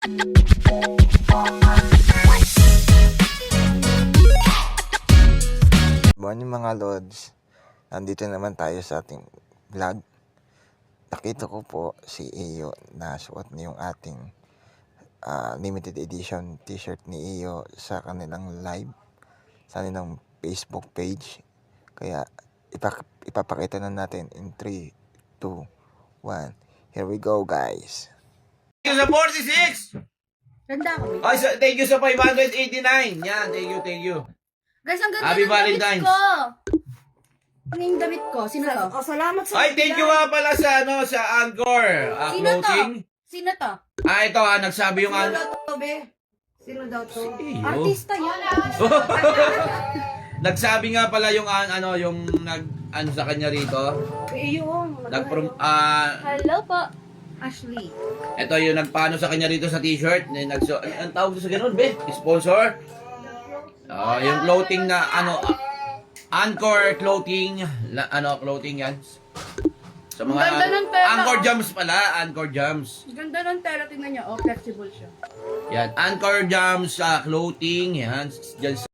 Morning mga Lods, nandito naman tayo sa ating vlog. Nakita ko po si Iyo na suot na yung ating limited edition t-shirt ni Iyo sa kanilang live, sa kanilang Facebook page. Kaya ipapakita na natin in 3, 2, 1. Here we go, guys. Thank you sa 46! Ganda ako. Ay, thank you sa 589. Yan, thank you. Guys, ang ganda Happy ng Valentine's. damit ko. Ano yung damit ko? Sino to? Oh, salamat sa Ay, thank you nga pala sa sa Anchor Sino to? clothing. Sino to? Ito nagsabi yung Sino daw to, be? Sino daw to? Iyo. Artista yun. Nagsabi nga pala yung yung sa kanya rito. Iyo. Hello po. Ashley. Ito yung nagpaano sa kanya rito sa t-shirt. Ang tawag sa ganun, be? Sponsor. Yung clothing na Anchor clothing, clothing yan. Sa mga Ganda ng tela, Anchor oh. Jams pala, Anchor Jams. Ganda ng tela. Tingnan niyo. Oh, flexible siya. Yan, Anchor Jams clothing, yan. Diyan